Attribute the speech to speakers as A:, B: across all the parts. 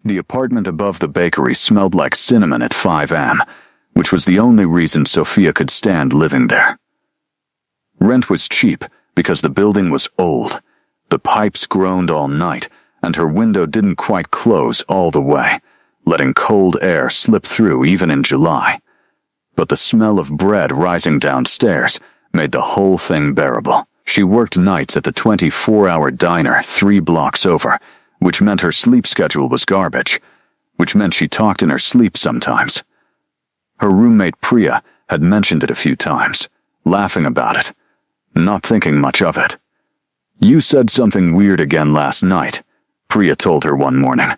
A: The apartment above the bakery smelled like cinnamon at 5 a.m., which was the only reason Sophia could stand living there. Rent was cheap because the building was old. The pipes groaned all night, and her window didn't quite close all the way, letting cold air slip through even in July. But the smell of bread rising downstairs made the whole thing bearable. She worked nights at the 24-hour diner 3 blocks over, which meant her sleep schedule was garbage, which meant she talked in her sleep sometimes. Her roommate Priya had mentioned it a few times, laughing about it, not thinking much of it. "You said something weird again last night," Priya told her one morning,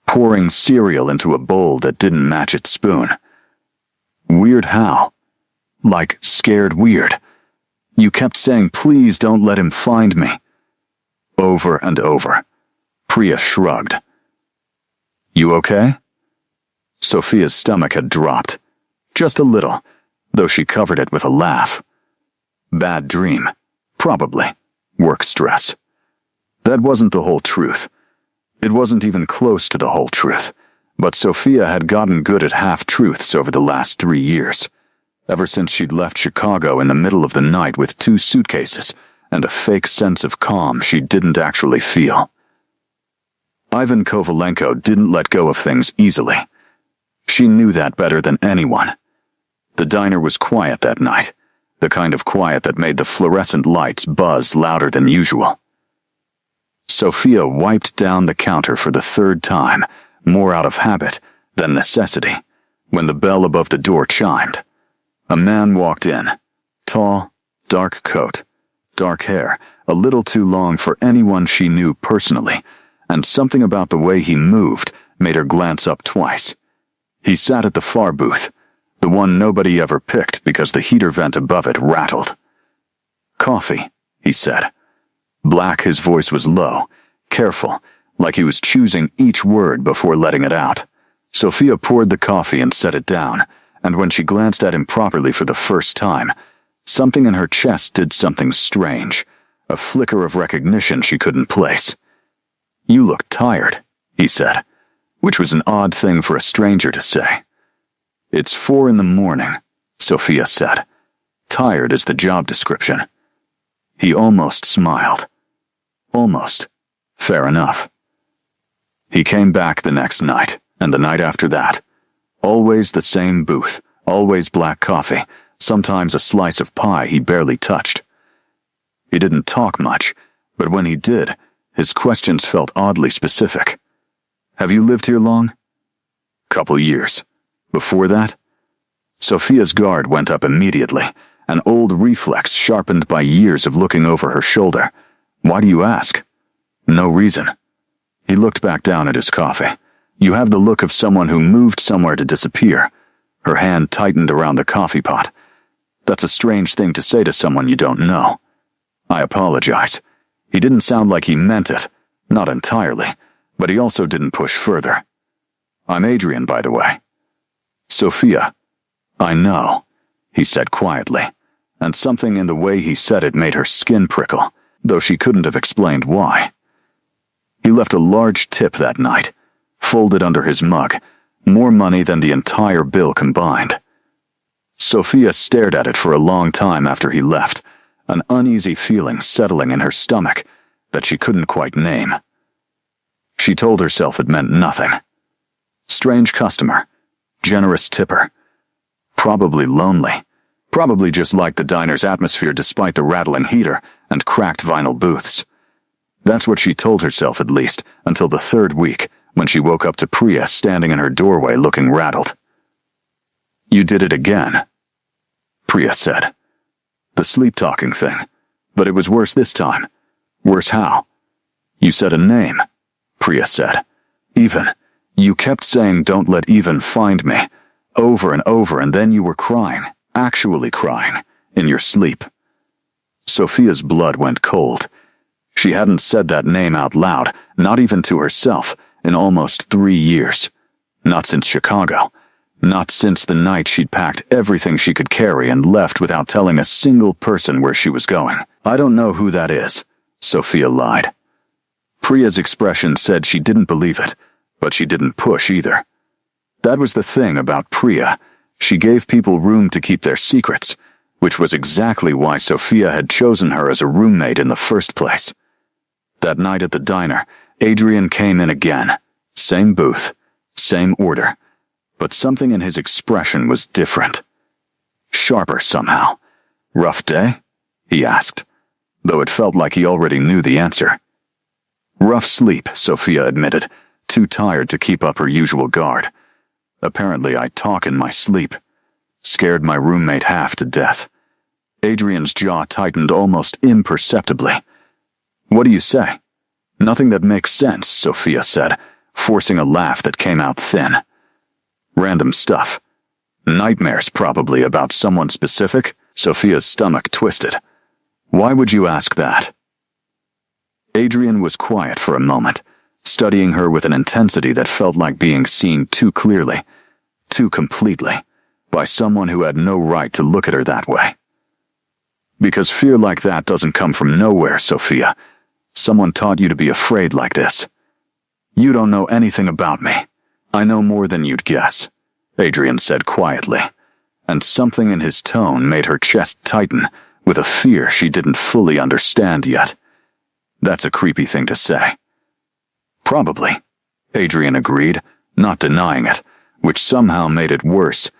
A: pouring cereal into a bowl that didn't match its spoon. "Weird how?" "Like scared weird. You kept saying, 'Please don't let him find me.'" Over and over. Priya shrugged. "You okay?" Sophia's stomach had dropped. Just a little, though she covered it with a laugh. Bad dream. Probably. Work stress. That wasn't the whole truth. It wasn't even close to the whole truth, but Sophia had gotten good at half-truths over the last 3 years, ever since she'd left Chicago in the middle of the night with 2 suitcases and a fake sense of calm she didn't actually feel. Ivan Kovalenko didn't let go of things easily. She knew that better than anyone. The diner was quiet that night, the kind of quiet that made the fluorescent lights buzz louder than usual. Sophia wiped down the counter for the 3rd time, more out of habit than necessity, when the bell above the door chimed. A man walked in. Tall, dark coat, dark hair, a little too long for anyone she knew personally, and something about the way he moved made her glance up twice. He sat at the far booth, the one nobody ever picked because the heater vent above it rattled. "Coffee," he said. Black, his voice was low, careful, like he was choosing each word before letting it out. Sophia poured the coffee and set it down, and when she glanced at him properly for the first time, something in her chest did something strange, a flicker of recognition she couldn't place. "You look tired," he said, which was an odd thing for a stranger to say. "It's 4 a.m, Sophia said. Tired is the job description. He almost smiled. Almost. Fair enough. He came back the next night, and the night after that. Always the same booth, always black coffee, sometimes a slice of pie he barely touched. He didn't talk much, but when he did, his questions felt oddly specific. "Have you lived here long?" "Couple years. Before that?" Sophia's guard went up immediately, an old reflex sharpened by years of looking over her shoulder. "Why do you ask?" "No reason." He looked back down at his coffee. "You have the look of someone who moved somewhere to disappear." Her hand tightened around the coffee pot. "That's a strange thing to say to someone you don't know." "I apologize." He didn't sound like he meant it, not entirely, but he also didn't push further. "I'm Adrian, by the way." "Sophia." "I know," he said quietly, and something in the way he said it made her skin prickle, though she couldn't have explained why. He left a large tip that night, folded under his mug, more money than the entire bill combined. Sophia stared at it for a long time after he left, an uneasy feeling settling in her stomach that she couldn't quite name. She told herself it meant nothing. Strange customer, generous tipper, probably lonely, probably just liked the diner's atmosphere despite the rattling heater and cracked vinyl booths. That's what she told herself at least, until the 3rd week, when she woke up to Priya standing in her doorway looking rattled. "You did it again," Priya said. "The sleep-talking thing, but it was worse this time." "Worse how?" "You said a name," Priya said. "Even. You kept saying, 'Don't let Even find me,' over and over, and then you were crying, actually crying, in your sleep." Sophia's blood went cold. She hadn't said that name out loud, not even to herself, in almost 3 years. Not since Chicago. Not since the night she'd packed everything she could carry and left without telling a single person where she was going. "I don't know who that is," Sophia lied. Priya's expression said she didn't believe it, But she didn't push either. That was the thing about Priya. She gave people room to keep their secrets, which was exactly why Sophia had chosen her as a roommate in the first place. That night at the diner, Adrian came in again. Same booth, same order, but something in his expression was different. Sharper somehow. "Rough day?" he asked, though it felt like he already knew the answer. "Rough sleep," Sophia admitted, too tired to keep up her usual guard. "Apparently I talk in my sleep. Scared my roommate half to death." Adrian's jaw tightened almost imperceptibly. "What do you say?" "Nothing that makes sense," Sophia said, forcing a laugh that came out thin. "Random stuff. Nightmares probably about someone specific?" Sophia's stomach twisted. "Why would you ask that?" Adrian was quiet for a moment, studying her with an intensity that felt like being seen too clearly, too completely, by someone who had no right to look at her that way. "Because fear like that doesn't come from nowhere, Sophia. Someone taught you to be afraid like this. You don't know anything about me. I know more than you'd guess," Adrian said quietly, and something in his tone made her chest tighten with a fear she didn't fully understand yet. "That's a creepy thing to say." "Probably," Adrian agreed, not denying it, which somehow made it worse,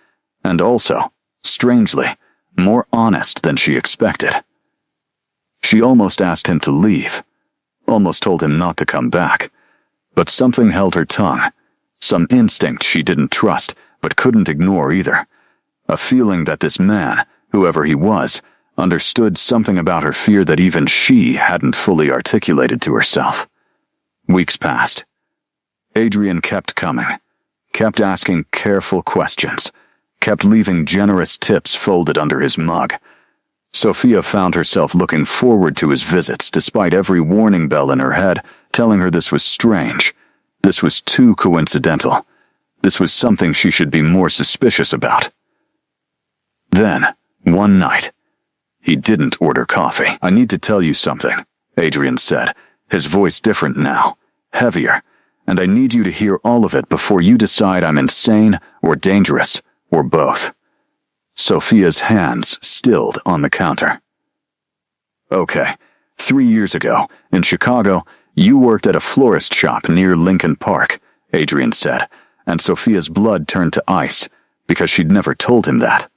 A: and also, strangely, more honest than she expected. She almost asked him to leave, almost told him not to come back, but something held her tongue, some instinct she didn't trust but couldn't ignore either, a feeling that this man, whoever he was, understood something about her fear that even she hadn't fully articulated to herself. Weeks passed. Adrian kept coming, kept asking careful questions, kept leaving generous tips folded under his mug. Sophia found herself looking forward to his visits despite every warning bell in her head telling her this was strange, this was too coincidental, this was something she should be more suspicious about. Then, one night, he didn't order coffee. "I need to tell you something," Adrian said, his voice different now, heavier, "and I need you to hear all of it before you decide I'm insane or dangerous or both." Sophia's hands stilled on the counter. "Okay, 3 years ago, in Chicago, you worked at a florist shop near Lincoln Park," Adrian said, and Sophia's blood turned to ice because she'd never told him that.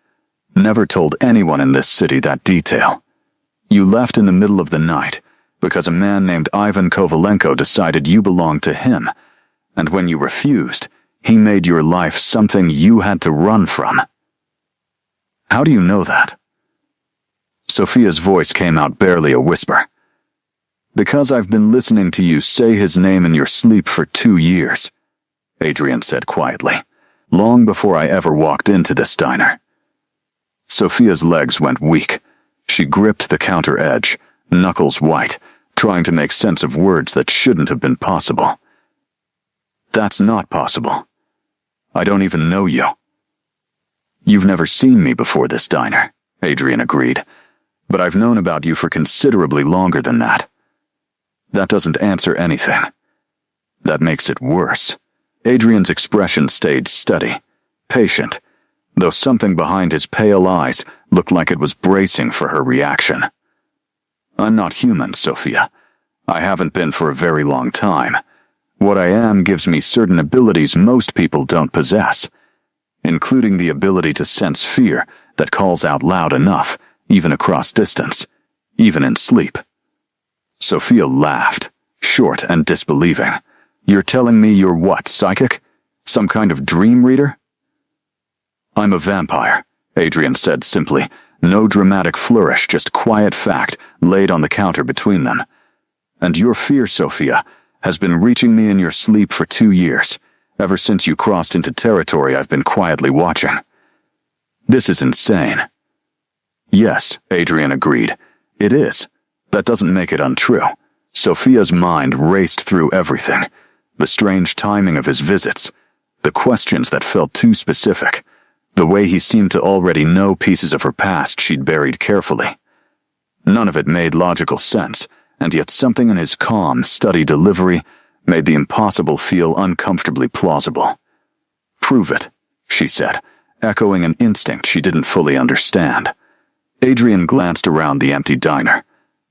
A: Never told anyone in this city that detail. "You left in the middle of the night because a man named Ivan Kovalenko decided you belonged to him, and when you refused, he made your life something you had to run from." "How do you know that?" Sophia's voice came out barely a whisper. "Because I've been listening to you say his name in your sleep for 2 years," Adrian said quietly, "long before I ever walked into this diner." Sophia's legs went weak. She gripped the counter edge, knuckles white, trying to make sense of words that shouldn't have been possible. "That's not possible. I don't even know you." "You've never seen me before this diner," Adrian agreed, "but I've known about you for considerably longer than that." "That doesn't answer anything. That makes it worse." Adrian's expression stayed steady, patient, though something behind his pale eyes looked like it was bracing for her reaction. "I'm not human, Sophia. I haven't been for a very long time. What I am gives me certain abilities most people don't possess, including the ability to sense fear that calls out loud enough, even across distance, even in sleep." Sophia laughed, short and disbelieving. "You're telling me you're what, psychic? Some kind of dream reader?" "I'm a vampire," Adrian said simply, no dramatic flourish, just quiet fact laid on the counter between them. "And your fear, Sophia, has been reaching me in your sleep for 2 years, ever since you crossed into territory I've been quietly watching. This is insane." "Yes," Adrian agreed. "It is. That doesn't make it untrue." Sophia's mind raced through everything. The strange timing of his visits, the questions that felt too specific, the way he seemed to already know pieces of her past she'd buried carefully. None of it made logical sense, and yet something in his calm, steady delivery made the impossible feel uncomfortably plausible. "Prove it," she said, echoing an instinct she didn't fully understand. Adrian glanced around the empty diner,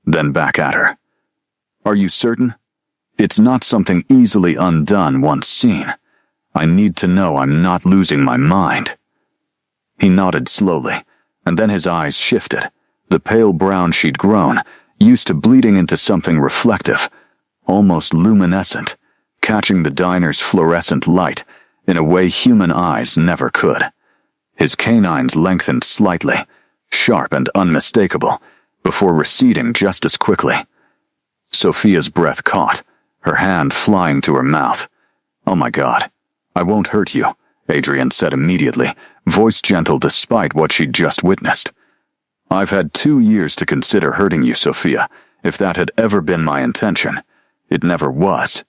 A: then back at her. "Are you certain? It's not something easily undone once seen. I need to know I'm not losing my mind." He nodded slowly, and then his eyes shifted. The pale brown she'd grown, used to bleeding into something reflective, almost luminescent, catching the diner's fluorescent light in a way human eyes never could. His canines lengthened slightly, sharp and unmistakable, before receding just as quickly. Sophia's breath caught, her hand flying to her mouth. "Oh my God, I won't hurt you," Adrian said immediately, voice gentle despite what she'd just witnessed. "I've had 2 years to consider hurting you, Sophia, if that had ever been my intention. It never was."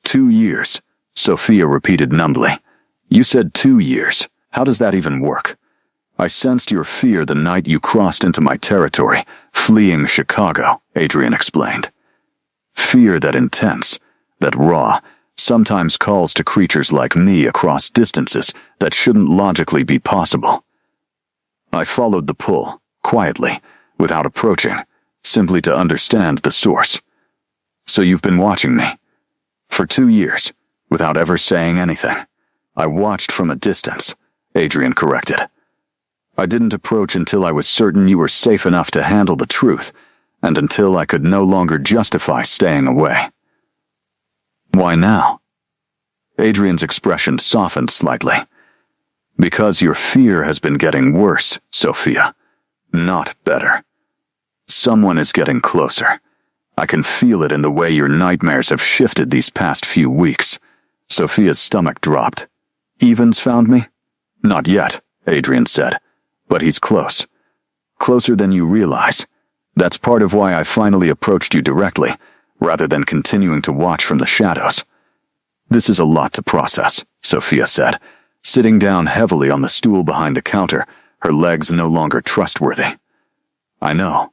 A: 2 years, Sophia repeated numbly. "You said 2 years. How does that even work?" "I sensed your fear the night you crossed into my territory, fleeing Chicago," Adrian explained. "Fear that intense, that raw, sometimes calls to creatures like me across distances that shouldn't logically be possible. I followed the pull, quietly, without approaching, simply to understand the source. So you've been watching me. For 2 years, without ever saying anything. I watched from a distance," Adrian corrected. "I didn't approach until I was certain you were safe enough to handle the truth, and until I could no longer justify staying away." "Why now?" Adrian's expression softened slightly. "Because your fear has been getting worse, Sophia, not better. Someone is getting closer. I can feel it in the way your nightmares have shifted these past few weeks." Sophia's stomach dropped. "Evans found me?" "Not yet," Adrian said, "but he's close. Closer than you realize. That's part of why I finally approached you directly, rather than continuing to watch from the shadows." "This is a lot to process," Sophia said, sitting down heavily on the stool behind the counter, her legs no longer trustworthy. "I know."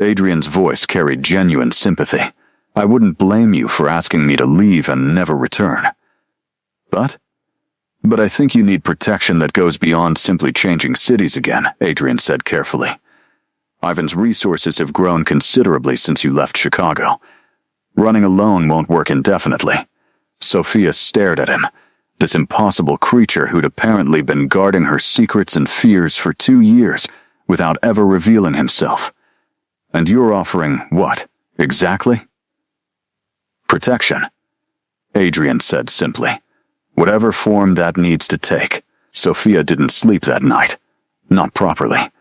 A: Adrian's voice carried genuine sympathy. "I wouldn't blame you for asking me to leave and never return. But I think you need protection that goes beyond simply changing cities again," Adrian said carefully. "Ivan's resources have grown considerably since you left Chicago. Running alone won't work indefinitely." Sophia stared at him, this impossible creature who'd apparently been guarding her secrets and fears for 2 years without ever revealing himself. "And you're offering what, exactly?" "Protection," Adrian said simply. "Whatever form that needs to take." Sophia didn't sleep that night. Not properly.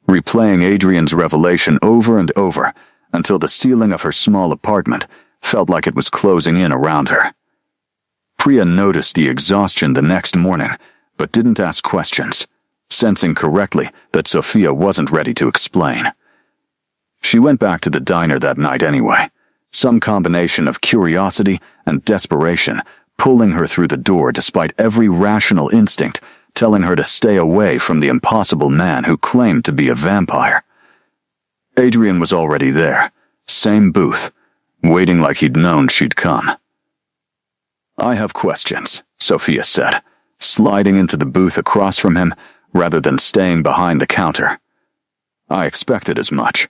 A: Replaying Adrian's revelation over and over until the ceiling of her small apartment felt like it was closing in around her. Priya noticed the exhaustion the next morning, but didn't ask questions, sensing correctly that Sophia wasn't ready to explain. She went back to the diner that night anyway, some combination of curiosity and desperation pulling her through the door despite every rational instinct telling her to stay away from the impossible man who claimed to be a vampire. Adrian was already there, same booth, waiting like he'd known she'd come. "I have questions," Sophia said, sliding into the booth across from him rather than staying behind the counter. "I expected as much.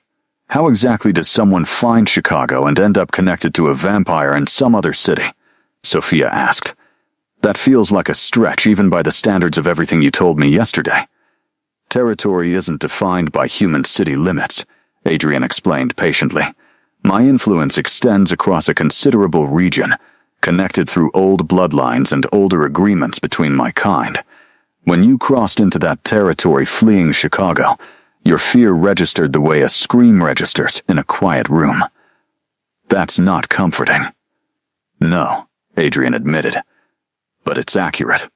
A: How exactly does someone find Chicago and end up connected to a vampire in some other city?" Sophia asked. "That feels like a stretch even by the standards of everything you told me yesterday." "Territory isn't defined by human city limits," Adrian explained patiently. "My influence extends across a considerable region, connected through old bloodlines and older agreements between my kind. When you crossed into that territory fleeing Chicago, your fear registered the way a scream registers in a quiet room. That's not comforting." "No," Adrian admitted, "but it's accurate."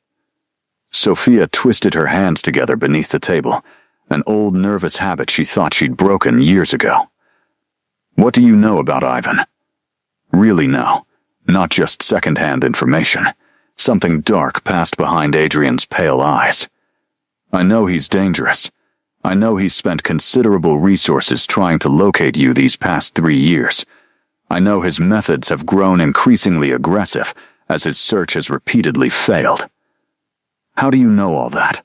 A: Sophia twisted her hands together beneath the table, an old nervous habit she thought she'd broken years ago. "What do you know about Ivan?" "Really know, not just second-hand information." Something dark passed behind Adrian's pale eyes. "I know he's dangerous. I know he's spent considerable resources trying to locate you these past 3 years. I know his methods have grown increasingly aggressive as his search has repeatedly failed. How do you know all that?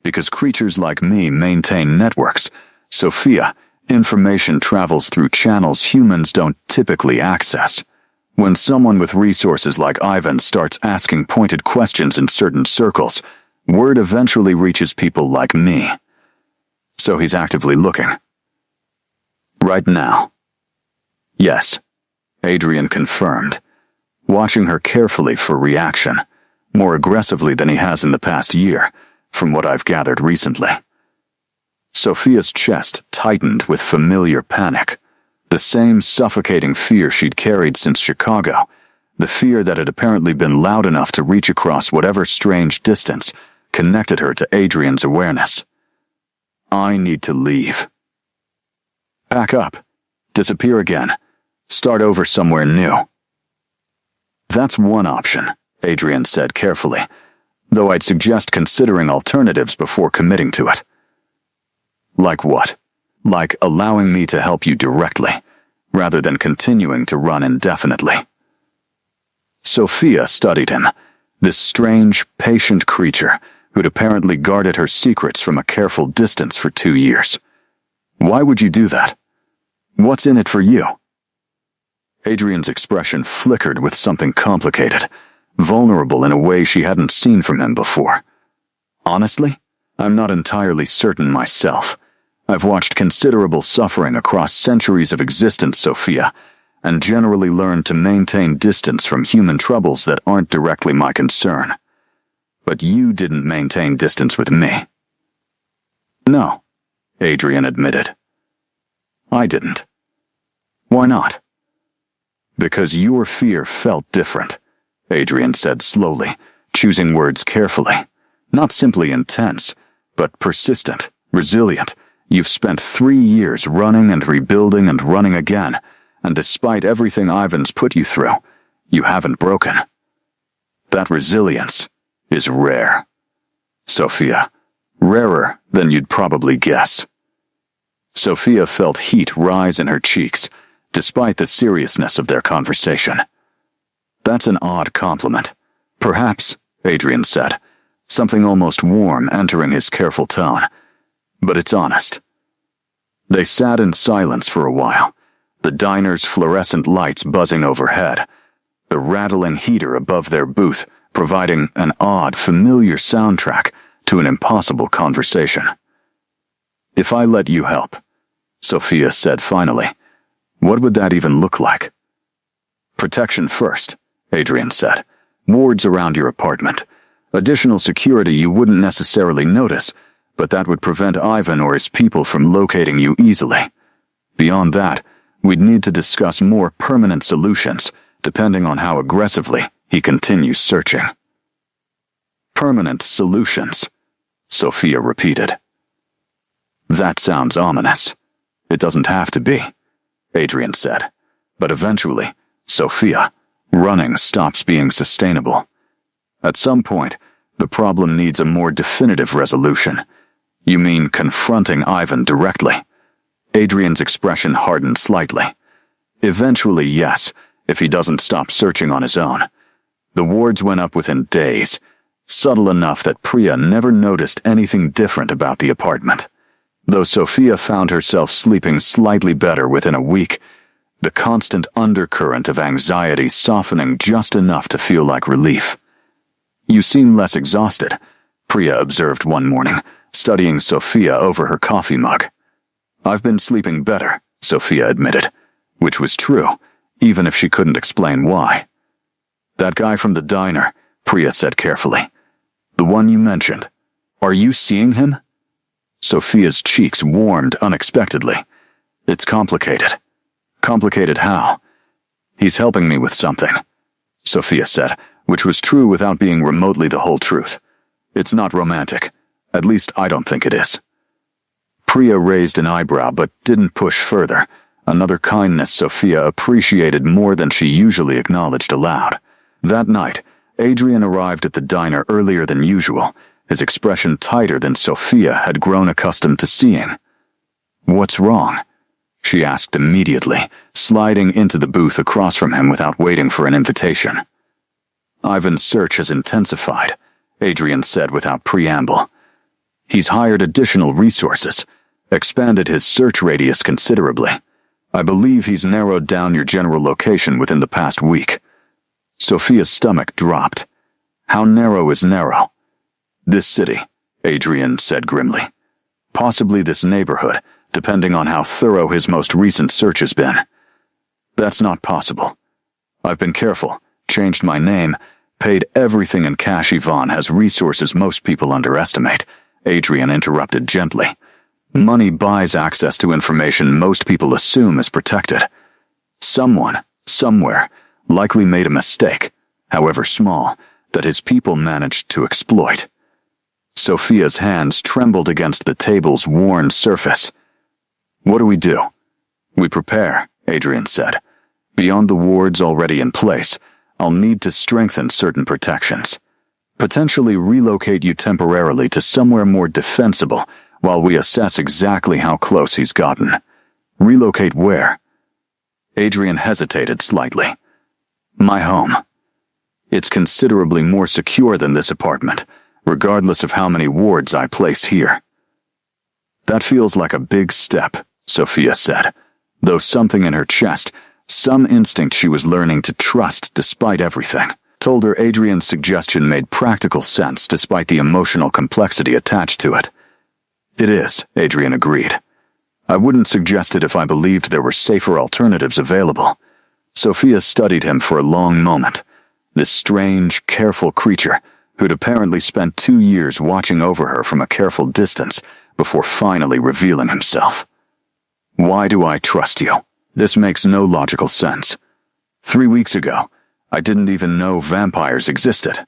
A: Because creatures like me maintain networks. Sophia, information travels through channels humans don't typically access. When someone with resources like Ivan starts asking pointed questions in certain circles, word eventually reaches people like me. So he's actively looking. Right now. Yes, Adrian confirmed, watching her carefully for reaction, more aggressively than he has in the past year, from what I've gathered recently. Sophia's chest tightened with familiar panic, the same suffocating fear she'd carried since Chicago, the fear that had apparently been loud enough to reach across whatever strange distance connected her to Adrian's awareness. I need to leave. Pack up, disappear again, start over somewhere new. That's one option, Adrian said carefully, though I'd suggest considering alternatives before committing to it. Like what? Like allowing me to help you directly, rather than continuing to run indefinitely. Sophia studied him, this strange, patient creature who'd apparently guarded her secrets from a careful distance for 2 years. Why would you do that? What's in it for you? Adrian's expression flickered with something complicated, vulnerable in a way she hadn't seen from him before. Honestly, I'm not entirely certain myself. I've watched considerable suffering across centuries of existence, Sophia, and generally learned to maintain distance from human troubles that aren't directly my concern. But you didn't maintain distance with me. No, Adrian admitted. I didn't. Why not? Because your fear felt different, Adrian said slowly, choosing words carefully. Not simply intense, but persistent, resilient. You've spent 3 years running and rebuilding and running again, and despite everything Ivan's put you through, you haven't broken. That resilience is rare. Sophia, rarer than you'd probably guess. Sophia felt heat rise in her cheeks, despite the seriousness of their conversation. That's an odd compliment. Perhaps, Adrian said, something almost warm entering his careful tone. But it's honest. They sat in silence for a while, the diner's fluorescent lights buzzing overhead, the rattling heater above their booth providing an odd, familiar soundtrack to an impossible conversation. If I let you help, Sophia said finally, what would that even look like? Protection first, Adrian said. Wards around your apartment. Additional security you wouldn't necessarily notice, but that would prevent Ivan or his people from locating you easily. Beyond that, we'd need to discuss more permanent solutions, depending on how aggressively he continues searching. Permanent solutions, Sophia repeated. That sounds ominous. It doesn't have to be, Adrian said. But eventually, Sophia, running stops being sustainable. At some point, the problem needs a more definitive resolution. You mean confronting Ivan directly? Adrian's expression hardened slightly. Eventually, yes, if he doesn't stop searching on his own. The wards went up within days, subtle enough that Priya never noticed anything different about the apartment. Though Sophia found herself sleeping slightly better within a week, the constant undercurrent of anxiety softening just enough to feel like relief. You seem less exhausted, Priya observed one morning, studying Sophia over her coffee mug. I've been sleeping better, Sophia admitted, which was true, even if she couldn't explain why. That guy from the diner, Priya said carefully. The one you mentioned. Are you seeing him? Sophia's cheeks warmed unexpectedly. It's complicated. Complicated how? He's helping me with something, Sophia said, which was true without being remotely the whole truth. It's not romantic. At least I don't think it is. Priya raised an eyebrow but didn't push further, another kindness Sophia appreciated more than she usually acknowledged aloud. That night, Adrian arrived at the diner earlier than usual, his expression tighter than Sophia had grown accustomed to seeing. What's wrong? she asked immediately, sliding into the booth across from him without waiting for an invitation. Ivan's search has intensified, Adrian said without preamble. He's hired additional resources, expanded his search radius considerably. I believe he's narrowed down your general location within the past week. Sophia's stomach dropped. How narrow is narrow? This city, Adrian said grimly. Possibly this neighborhood, depending on how thorough his most recent search has been. That's not possible. I've been careful, changed my name, paid everything in cash. Yvonne has resources most people underestimate, Adrian interrupted gently. Money buys access to information most people assume is protected. Someone, somewhere, likely made a mistake, however small, that his people managed to exploit. Sophia's hands trembled against the table's worn surface. What do we do? We prepare, Adrian said. Beyond the wards already in place, I'll need to strengthen certain protections. Potentially relocate you temporarily to somewhere more defensible while we assess exactly how close he's gotten. Relocate where? Adrian hesitated slightly. My home. It's considerably more secure than this apartment, regardless of how many wards I place here. That feels like a big step, Sophia said, though something in her chest, some instinct she was learning to trust despite everything, told her Adrian's suggestion made practical sense despite the emotional complexity attached to it. It is, Adrian agreed. I wouldn't suggest it if I believed there were safer alternatives available. Sophia studied him for a long moment, this strange, careful creature who'd apparently spent 2 years watching over her from a careful distance before finally revealing himself. Why do I trust you? This makes no logical sense. 3 weeks ago, I didn't even know vampires existed.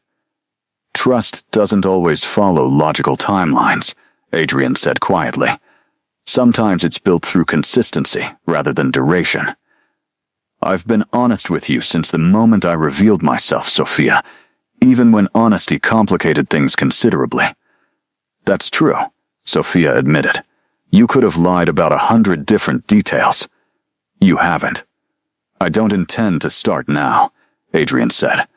A: Trust doesn't always follow logical timelines, Adrian said quietly. Sometimes it's built through consistency rather than duration. I've been honest with you since the moment I revealed myself, Sophia, even when honesty complicated things considerably. That's true, Sophia admitted. You could have lied about 100 different details. You haven't. I don't intend to start now, Adrian said.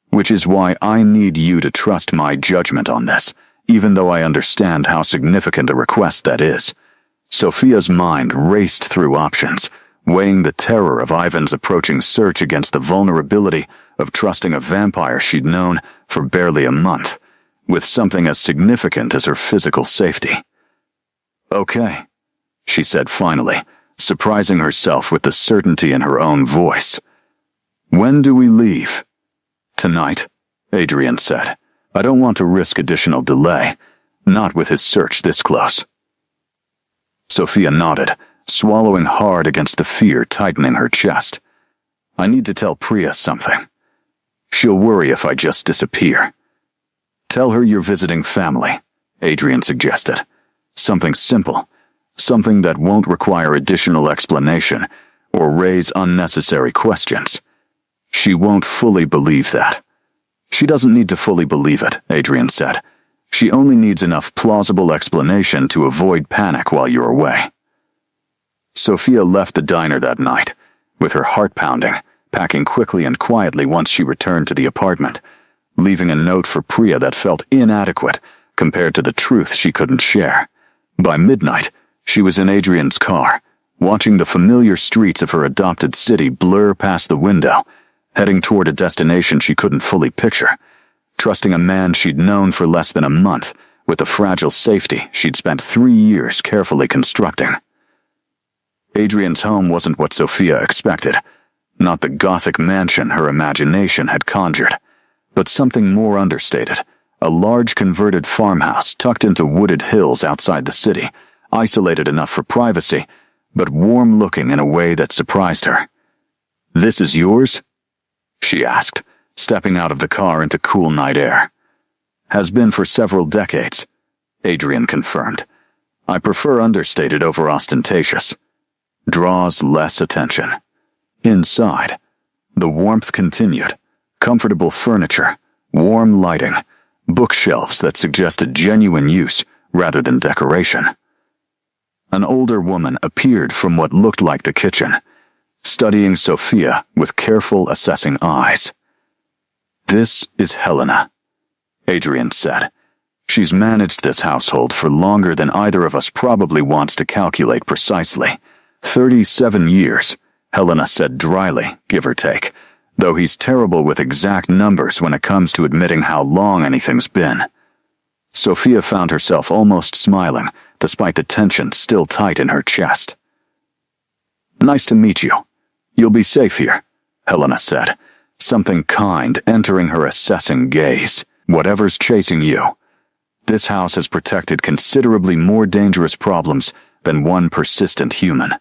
A: Which is why I need you to trust my judgment on this, even though I understand how significant a request that is. Sophia's mind raced through options, weighing the terror of Ivan's approaching search against the vulnerability of trusting a vampire she'd known for barely a month, with something as significant as her physical safety. Okay, she said finally, surprising herself with the certainty in her own voice. When do we leave? Tonight, Adrian said. I don't want to risk additional delay, not with his search this close. Sophia nodded, swallowing hard against the fear tightening her chest. I need to tell Priya something. She'll worry if I just disappear. Tell her you're visiting family, Adrian suggested. Something simple, something that won't require additional explanation or raise unnecessary questions. She won't fully believe that. She doesn't need to fully believe it, Adrian said. She only needs enough plausible explanation to avoid panic while you're away. Sophia left the diner that night, with her heart pounding, packing quickly and quietly once she returned to the apartment, leaving a note for Priya that felt inadequate compared to the truth she couldn't share. By midnight, she was in Adrian's car, watching the familiar streets of her adopted city blur past the window, heading toward a destination she couldn't fully picture, trusting a man she'd known for less than a month with the fragile safety she'd spent 3 years carefully constructing. Adrian's home wasn't what Sophia expected, not the Gothic mansion her imagination had conjured, but something more understated, a large converted farmhouse tucked into wooded hills outside the city, isolated enough for privacy, but warm-looking in a way that surprised her. "This is yours?" she asked, stepping out of the car into cool night air. "Has been for several decades," Adrian confirmed. "I prefer understated over ostentatious. Draws less attention." Inside, the warmth continued. Comfortable furniture, warm lighting, bookshelves that suggested genuine use rather than decoration. An older woman appeared from what looked like the kitchen, studying Sophia with careful, assessing eyes. "This is Helena," Adrian said. "She's managed this household for longer than either of us probably wants to calculate precisely. 37 years, Helena said dryly, give or take, though he's terrible with exact numbers when it comes to admitting how long anything's been. Sophia found herself almost smiling, despite the tension still tight in her chest. "Nice to meet you. You'll be safe here," Helena said, something kind entering her assessing gaze. "Whatever's chasing you. This house has protected considerably more dangerous problems than one persistent human.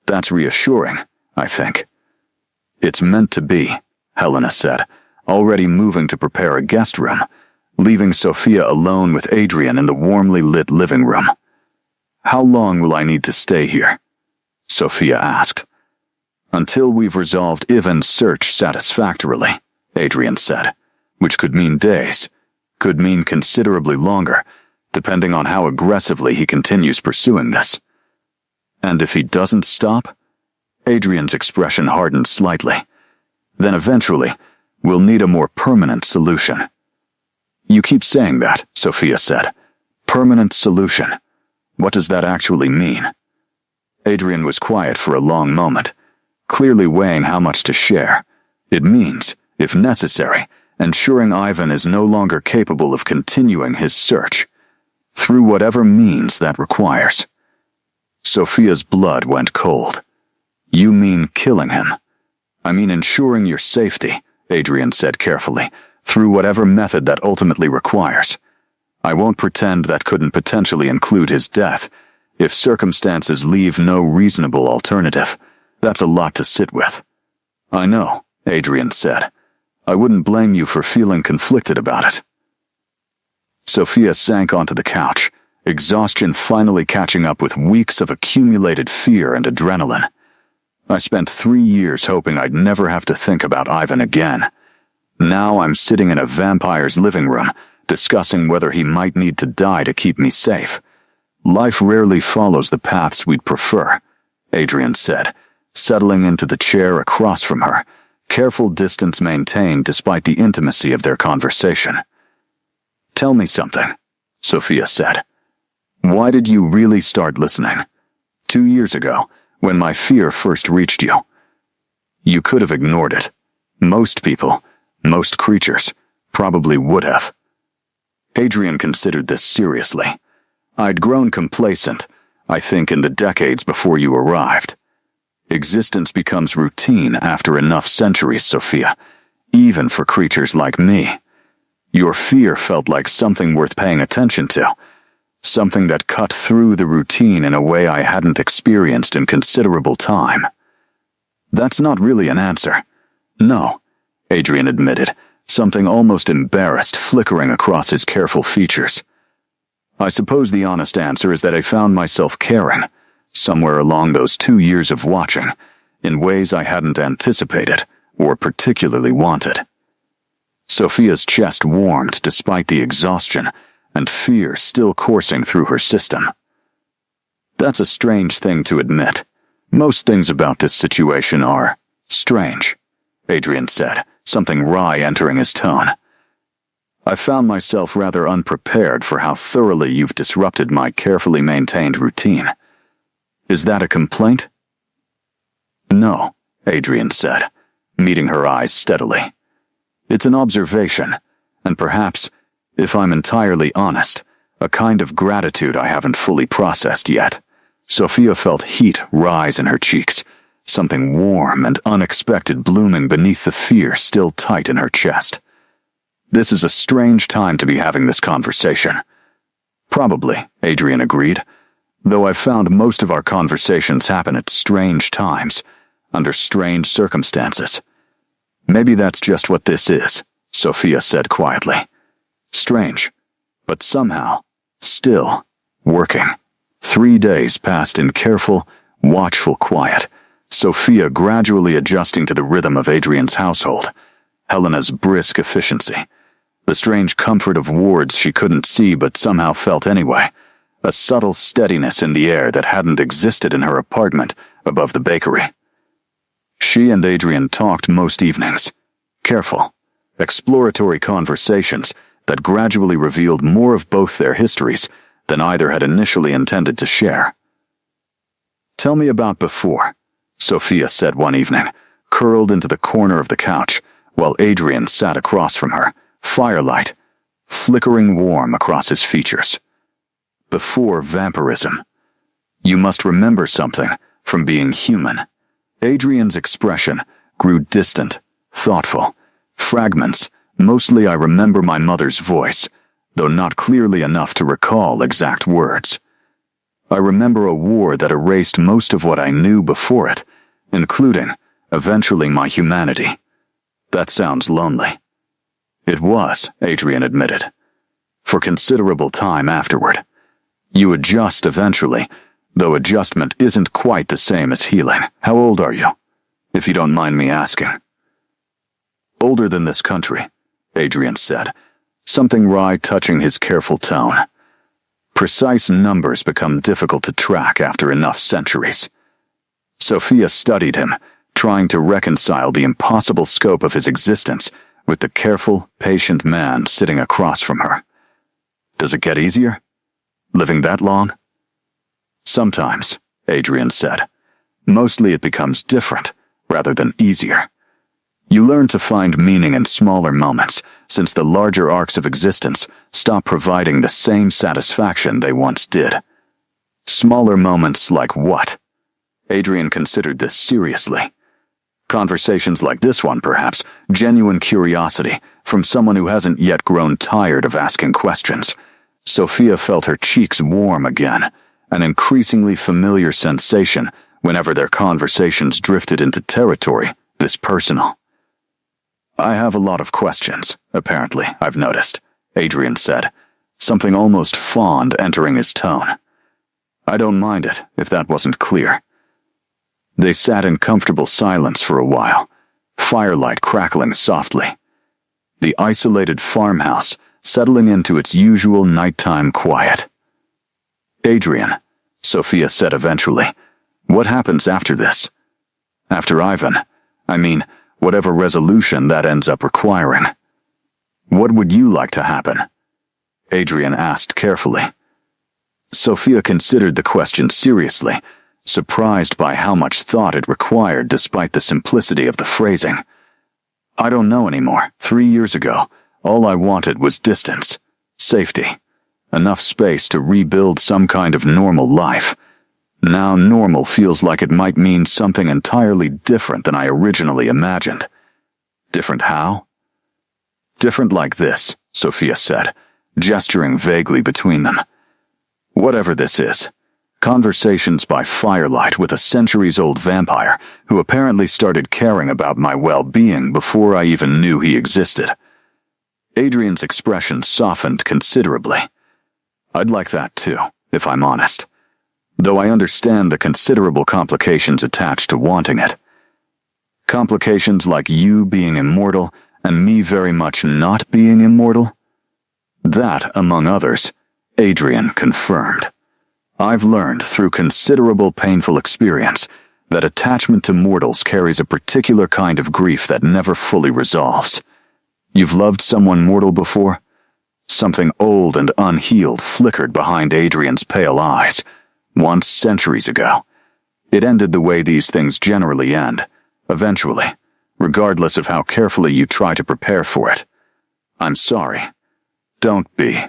A: That's reassuring, I think." "It's meant to be," Helena said, already moving to prepare a guest room, leaving Sophia alone with Adrian in the warmly lit living room. "How long will I need to stay here?" Sophia asked. "Until we've resolved Ivan's search satisfactorily," Adrian said, which could mean days, could mean considerably longer, depending on how aggressively he continues pursuing this. "And if he doesn't stop?" Adrian's expression hardened slightly. "Then eventually, we'll need a more permanent solution." "You keep saying that," Sophia said. "Permanent solution. What does that actually mean?" Adrian was quiet for a long moment, clearly weighing how much to share. "It means, if necessary, ensuring Ivan is no longer capable of continuing his search, through whatever means that requires." Sophia's blood went cold. "You mean killing him?" "I mean ensuring your safety," Adrian said carefully, "through whatever method that ultimately requires. I won't pretend that couldn't potentially include his death, if circumstances leave no reasonable alternative. That's a lot to sit with." "I know," Adrian said. "I wouldn't blame you for feeling conflicted about it." Sophia sank onto the couch, exhaustion finally catching up with weeks of accumulated fear and adrenaline. "I spent 3 years hoping I'd never have to think about Ivan again. Now I'm sitting in a vampire's living room, discussing whether he might need to die to keep me safe. Life rarely follows the paths we'd prefer," Adrian said, settling into the chair across from her, careful distance maintained despite the intimacy of their conversation. "Tell me something," Sophia said. "Why did you really start listening? 2 years ago, when my fear first reached you. You could have ignored it. Most people, most creatures, probably would have." Adrian considered this seriously. "I'd grown complacent, I think, in the decades before you arrived. Existence becomes routine after enough centuries, Sophia, even for creatures like me. Your fear felt like something worth paying attention to, something that cut through the routine in a way I hadn't experienced in considerable time." "That's not really an answer." "No," Adrian admitted, something almost embarrassed flickering across his careful features. "I suppose the honest answer is that I found myself caring, somewhere along those 2 years of watching, in ways I hadn't anticipated or particularly wanted." Sophia's chest warmed despite the exhaustion and fear still coursing through her system. "That's a strange thing to admit. Most things about this situation are strange," Adrian said, something wry entering his tone. "I found myself rather unprepared for how thoroughly you've disrupted my carefully maintained routine. Is that a complaint?" "No," Adrian said, meeting her eyes steadily. "It's an observation, and perhaps, if I'm entirely honest, a kind of gratitude I haven't fully processed yet." Sophia felt heat rise in her cheeks, something warm and unexpected blooming beneath the fear still tight in her chest. "This is a strange time to be having this conversation." "Probably," Adrian agreed, "though I've found most of our conversations happen at strange times, under strange circumstances." "Maybe that's just what this is," Sophia said quietly. "Strange, but somehow, still, working." 3 days passed in careful, watchful quiet, Sophia gradually adjusting to the rhythm of Adrian's household, Helena's brisk efficiency, the strange comfort of wards she couldn't see but somehow felt anyway, a subtle steadiness in the air that hadn't existed in her apartment above the bakery. She and Adrian talked most evenings. Careful, exploratory conversations that gradually revealed more of both their histories than either had initially intended to share. "Tell me about before," Sophia said one evening, curled into the corner of the couch, while Adrian sat across from her, firelight flickering warm across his features. "Before vampirism. You must remember something from being human." Adrian's expression grew distant, thoughtful. "Fragments. Mostly I remember my mother's voice, though not clearly enough to recall exact words. I remember a war that erased most of what I knew before it, including, eventually, my humanity. That sounds lonely." "It was," Adrian admitted. "For considerable time afterward. You adjust eventually, though adjustment isn't quite the same as healing." "How old are you, if you don't mind me asking?" "Older than this country," Adrian said, something wry touching his careful tone. Precise numbers become difficult to track after enough centuries. Sophia studied him, trying to reconcile the impossible scope of his existence with the careful, patient man sitting across from her. "Does it get easier? Living that long?" "Sometimes," Adrian said. "Mostly it becomes different, rather than easier. You learn to find meaning in smaller moments, since the larger arcs of existence stop providing the same satisfaction they once did." "Smaller moments like what?" Adrian considered this seriously. Conversations like this one, perhaps, genuine curiosity from someone who hasn't yet grown tired of asking questions. Sophia felt her cheeks warm again, an increasingly familiar sensation whenever their conversations drifted into territory this personal. "I have a lot of questions, apparently, I've noticed," Adrian said, something almost fond entering his tone. "I don't mind it, if that wasn't clear." They sat in comfortable silence for a while, firelight crackling softly. The isolated farmhouse settling into its usual nighttime quiet. "Adrian," Sophia said eventually, "what happens after this? After Ivan, I mean, whatever resolution that ends up requiring. What would you like to happen?" Adrian asked carefully. Sophia considered the question seriously, surprised by how much thought it required despite the simplicity of the phrasing. "I don't know anymore. 3 years ago, all I wanted was distance, safety, enough space to rebuild some kind of normal life. Now normal feels like it might mean something entirely different than I originally imagined." "Different how?" "Different like this," Sophia said, gesturing vaguely between them. "Whatever this is. Conversations by firelight with a centuries-old vampire who apparently started caring about my well-being before I even knew he existed." Adrian's expression softened considerably. "I'd like that too, if I'm honest. Though I understand the considerable complications attached to wanting it. Complications like you being immortal and me very much not being immortal?" "That, among others," Adrian confirmed. "I've learned through considerable painful experience that attachment to mortals carries a particular kind of grief that never fully resolves. You've loved someone mortal before?" Something old and unhealed flickered behind Adrian's pale eyes. "Once, centuries ago. It ended the way these things generally end, eventually, regardless of how carefully you try to prepare for it. I'm sorry." "Don't be,"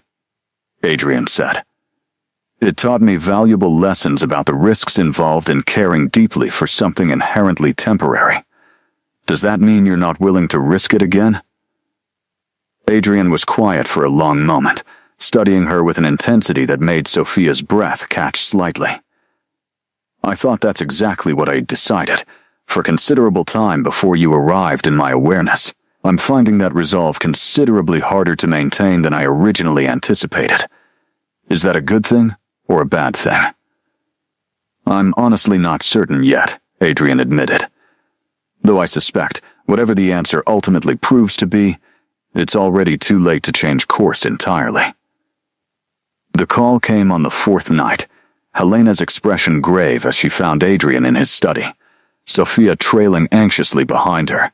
A: Adrian said. "It taught me valuable lessons about the risks involved in caring deeply for something inherently temporary. Does that mean you're not willing to risk it again?" Adrian was quiet for a long moment, studying her with an intensity that made Sophia's breath catch slightly. "I thought that's exactly what I'd decided, for considerable time before you arrived in my awareness. I'm finding that resolve considerably harder to maintain than I originally anticipated. Is that a good thing or a bad thing?" "I'm honestly not certain yet," Adrian admitted. "Though I suspect, whatever the answer ultimately proves to be, it's already too late to change course entirely." The call came on the fourth night, Helena's expression grave as she found Adrian in his study, Sophia trailing anxiously behind her.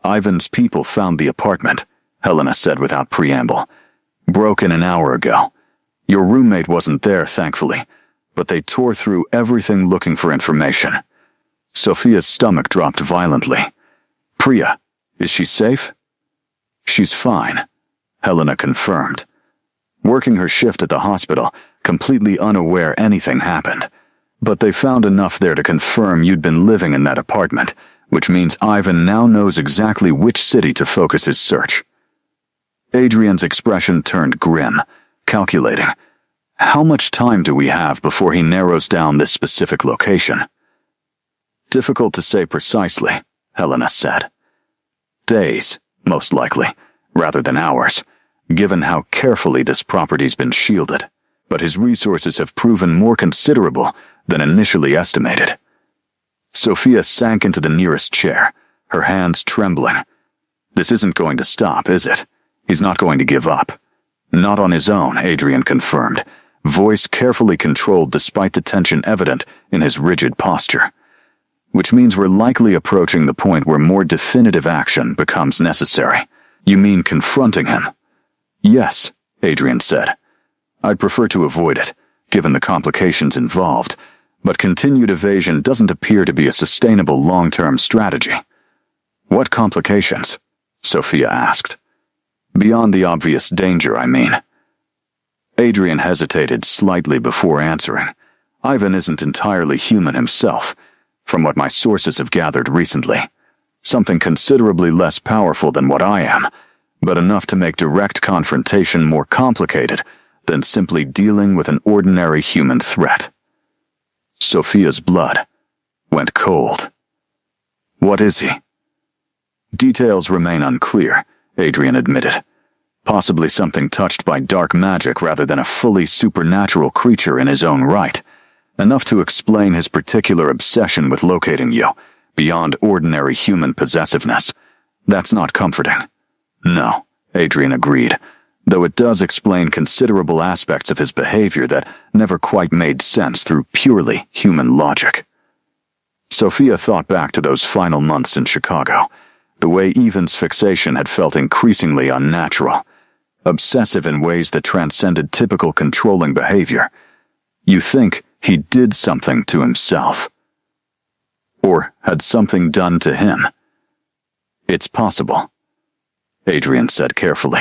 A: Ivan's people found the apartment, Helena said without preamble. Broken an hour ago. Your roommate wasn't there, thankfully, but they tore through everything looking for information. Sophia's stomach dropped violently. Priya, is she safe? She's fine, Helena confirmed. Working her shift at the hospital, completely unaware anything happened. But they found enough there to confirm you'd been living in that apartment, which means Ivan now knows exactly which city to focus his search. Adrian's expression turned grim, calculating. How much time do we have before he narrows down this specific location? Difficult to say precisely, Helena said. Days, most likely, rather than hours, given how carefully this property's been shielded, but his resources have proven more considerable than initially estimated. Sophia sank into the nearest chair, her hands trembling. This isn't going to stop, is it? He's not going to give up. Not on his own, Adrian confirmed, voice carefully controlled despite the tension evident in his rigid posture. Which means we're likely approaching the point where more definitive action becomes necessary. You mean confronting him? Yes, Adrian said. I'd prefer to avoid it, given the complications involved, but continued evasion doesn't appear to be a sustainable long-term strategy. What complications? Sophia asked. Beyond the obvious danger, I mean. Adrian hesitated slightly before answering. Ivan isn't entirely human himself, from what my sources have gathered recently. Something considerably less powerful than what I am, but enough to make direct confrontation more complicated than simply dealing with an ordinary human threat. Sophia's blood went cold. What is he? Details remain unclear, Adrian admitted. Possibly something touched by dark magic rather than a fully supernatural creature in his own right. Enough to explain his particular obsession with locating you, beyond ordinary human possessiveness. That's not comforting. No, Adrian agreed, though it does explain considerable aspects of his behavior that never quite made sense through purely human logic. Sophia thought back to those final months in Chicago, the way Ivan's fixation had felt increasingly unnatural, obsessive in ways that transcended typical controlling behavior. You think he did something to himself. Or had something done to him. It's possible, Adrian said carefully.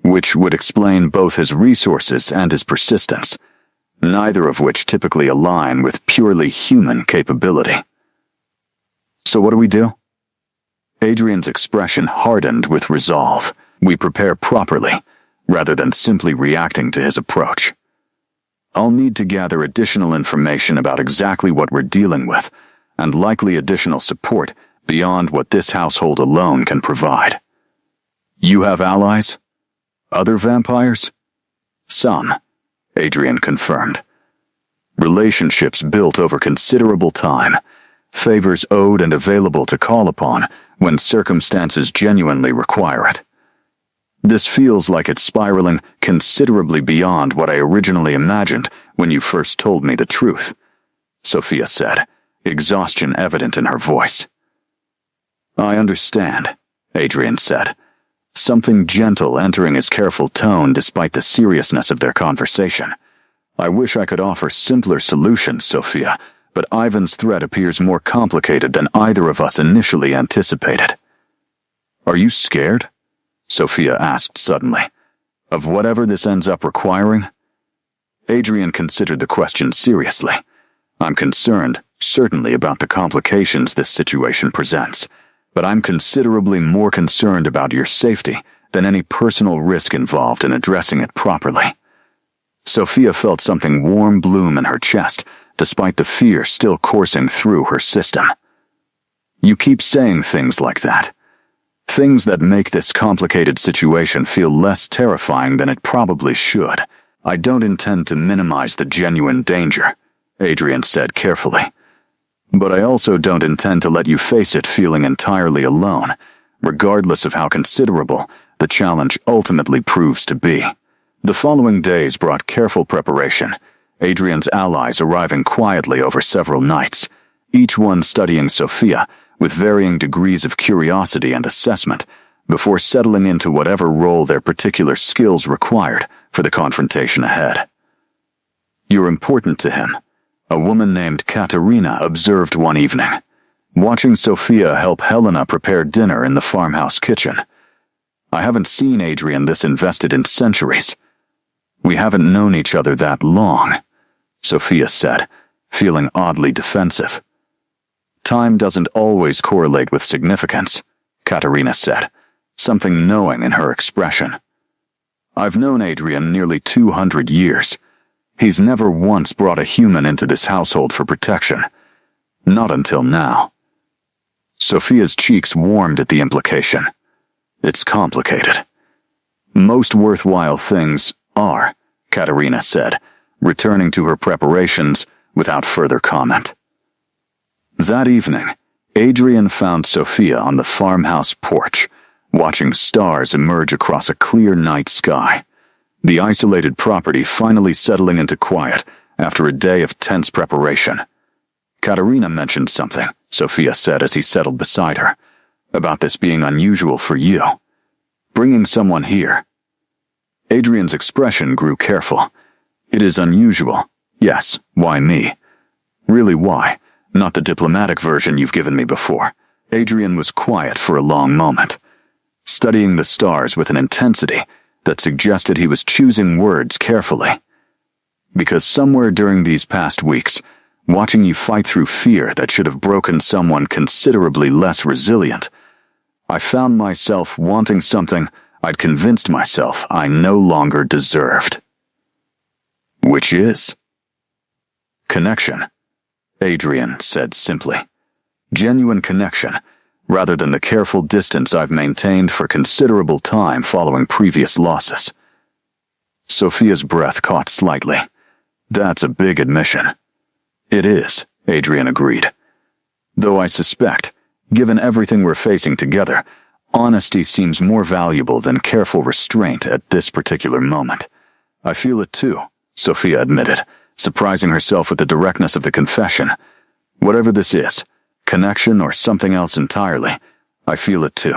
A: Which would explain both his resources and his persistence, neither of which typically align with purely human capability. So what do we do? Adrian's expression hardened with resolve. We prepare properly, rather than simply reacting to his approach. I'll need to gather additional information about exactly what we're dealing with, and likely additional support beyond what this household alone can provide. You have allies? Other vampires? Some, Adrian confirmed. Relationships built over considerable time, favors owed and available to call upon when circumstances genuinely require it. This feels like it's spiraling considerably beyond what I originally imagined when you first told me the truth, Sophia said, exhaustion evident in her voice. I understand, Adrian said, something gentle entering his careful tone despite the seriousness of their conversation. I wish I could offer simpler solutions, Sophia, but Ivan's threat appears more complicated than either of us initially anticipated. Are you scared? Sophia asked suddenly. Of whatever this ends up requiring? Adrian considered the question seriously. I'm concerned, certainly, about the complications this situation presents, but I'm considerably more concerned about your safety than any personal risk involved in addressing it properly. Sophia felt something warm bloom in her chest, despite the fear still coursing through her system. You keep saying things like that. Things that make this complicated situation feel less terrifying than it probably should. I don't intend to minimize the genuine danger, Adrian said carefully. But I also don't intend to let you face it feeling entirely alone, regardless of how considerable the challenge ultimately proves to be. The following days brought careful preparation, Adrian's allies arriving quietly over several nights, each one studying Sophia with varying degrees of curiosity and assessment, before settling into whatever role their particular skills required for the confrontation ahead. "You're important to him," a woman named Katerina observed one evening, watching Sophia help Helena prepare dinner in the farmhouse kitchen. "I haven't seen Adrian this invested in centuries. We haven't known each other that long," Sophia said, feeling oddly defensive. "Time doesn't always correlate with significance," Katerina said, something knowing in her expression. "I've known Adrian nearly 200 years. He's never once brought a human into this household for protection. Not until now." Sophia's cheeks warmed at the implication. "It's complicated." "Most worthwhile things are," Katerina said, returning to her preparations without further comment. That evening, Adrian found Sophia on the farmhouse porch, watching stars emerge across a clear night sky. The isolated property finally settling into quiet after a day of tense preparation. "Katerina mentioned something," Sophia said as he settled beside her, "about this being unusual for you. Bringing someone here." Adrian's expression grew careful. "It is unusual. Yes, why me? Really why? Not the diplomatic version you've given me before." Adrian was quiet for a long moment, studying the stars with an intensity that suggested he was choosing words carefully. "Because somewhere during these past weeks, watching you fight through fear that should have broken someone considerably less resilient, I found myself wanting something I'd convinced myself I no longer deserved." "Which is?" "Connection," Adrian said simply. "Genuine connection, rather than the careful distance I've maintained for considerable time following previous losses." Sophia's breath caught slightly. "That's a big admission." "It is," Adrian agreed. "Though I suspect, given everything we're facing together, honesty seems more valuable than careful restraint at this particular moment." "I feel it too," Sophia admitted, surprising herself with the directness of the confession. "Whatever this is, connection or something else entirely, I feel it too."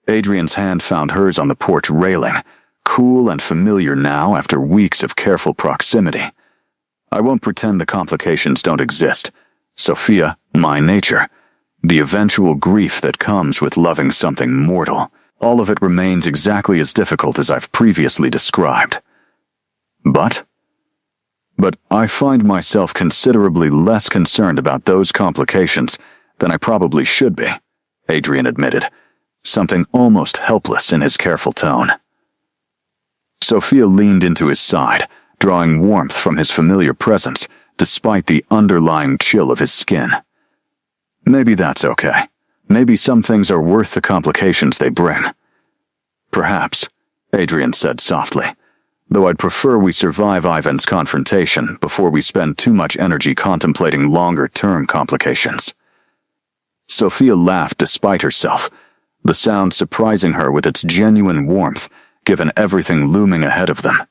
A: Adrian's hand found hers on the porch railing, cool and familiar now after weeks of careful proximity. "I won't pretend the complications don't exist. Sophia, my nature, the eventual grief that comes with loving something mortal, all of it remains exactly as difficult as I've previously described. But I find myself considerably less concerned about those complications than I probably should be," Adrian admitted, something almost helpless in his careful tone. Sophia leaned into his side, drawing warmth from his familiar presence, despite the underlying chill of his skin. "Maybe that's okay. Maybe some things are worth the complications they bring." "Perhaps," Adrian said softly, "though I'd prefer we survive Ivan's confrontation before we spend too much energy contemplating longer-term complications." Sophia laughed despite herself, the sound surprising her with its genuine warmth, given everything looming ahead of them.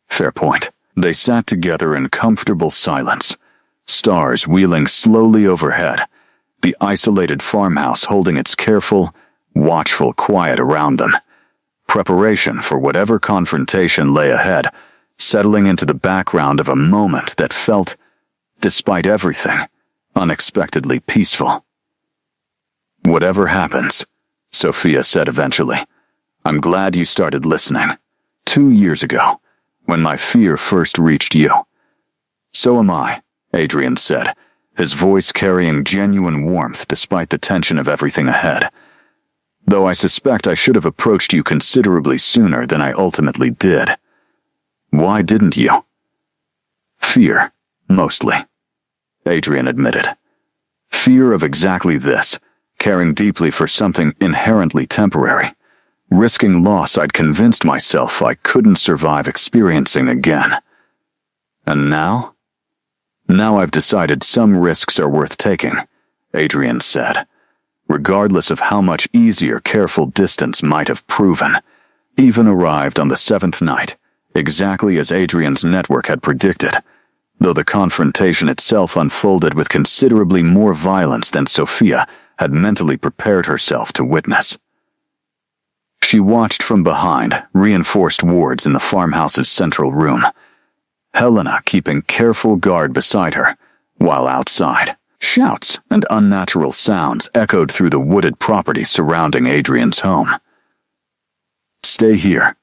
A: Fair point. They sat together in comfortable silence, stars wheeling slowly overhead, the isolated farmhouse holding its careful, watchful quiet around them. Preparation for whatever confrontation lay ahead, settling into the background of a moment that felt, despite everything, unexpectedly peaceful. "Whatever happens," Sophia said eventually, "I'm glad you started listening. 2 years ago, when my fear first reached you." "So am I," Adrian said, his voice carrying genuine warmth despite the tension of everything ahead. "Though I suspect I should have approached you considerably sooner than I ultimately did." "Why didn't you?" "Fear, mostly," Adrian admitted. "Fear of exactly this, caring deeply for something inherently temporary, risking loss I'd convinced myself I couldn't survive experiencing again. And now? Now I've decided some risks are worth taking," Adrian said, regardless of how much easier careful distance might have proven. Even arrived on the 7th night, exactly as Adrian's network had predicted, though the confrontation itself unfolded with considerably more violence than Sophia had mentally prepared herself to witness. She watched from behind reinforced wards in the farmhouse's central room, Helena keeping careful guard beside her, while outside, shouts and unnatural sounds echoed through the wooded property surrounding Adrian's home. "Stay here,"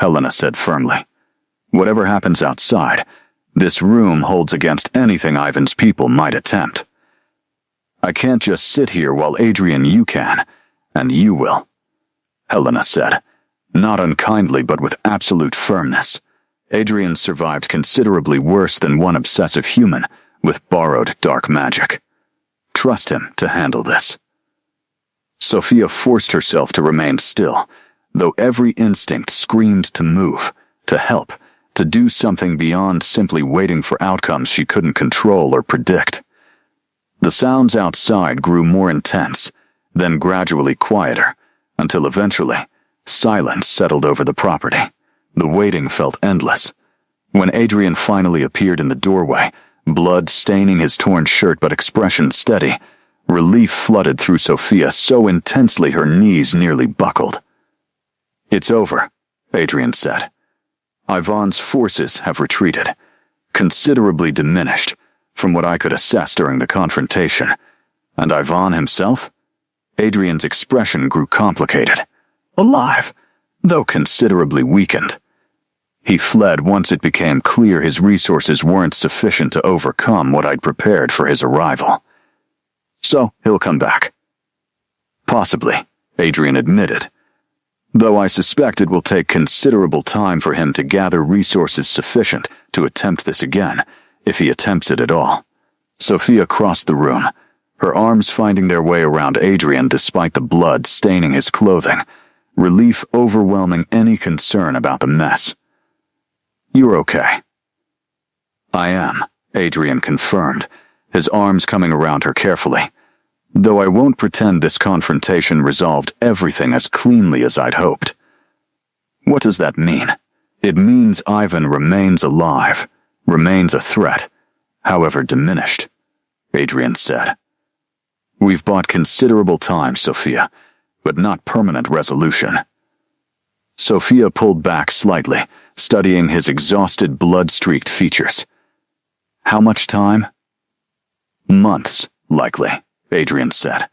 A: Helena said firmly. "Whatever happens outside, this room holds against anything Ivan's people might attempt. I can't just sit here while Adrian you can, and you will," Helena said, not unkindly but with absolute firmness. Adrian survived considerably worse than one obsessive human with borrowed dark magic. Trust him to handle this. Sophia forced herself to remain still, though every instinct screamed to move, to help, to do something beyond simply waiting for outcomes she couldn't control or predict. The sounds outside grew more intense, then gradually quieter, until eventually, silence settled over the property. The waiting felt endless. When Adrian finally appeared in the doorway, blood staining his torn shirt but expression steady, relief flooded through Sophia so intensely her knees nearly buckled. "It's over," Adrian said. "Ivan's forces have retreated, considerably diminished from what I could assess during the confrontation. And Ivan himself?" Adrian's expression grew complicated. "Alive, though considerably weakened. He fled once it became clear his resources weren't sufficient to overcome what I'd prepared for his arrival. So he'll come back." "Possibly," Adrian admitted, "though I suspect it will take considerable time for him to gather resources sufficient to attempt this again, if he attempts it at all." Sophia crossed the room, her arms finding their way around Adrian despite the blood staining his clothing, relief overwhelming any concern about the mess. "You're okay." "I am," Adrian confirmed, his arms coming around her carefully, "though I won't pretend this confrontation resolved everything as cleanly as I'd hoped." "What does that mean?" "It means Ivan remains alive, remains a threat, however diminished," Adrian said. "We've bought considerable time, Sophia, but not permanent resolution." Sophia pulled back slightly, studying his exhausted, blood-streaked features. "How much time?" "Months, likely," Adrian said.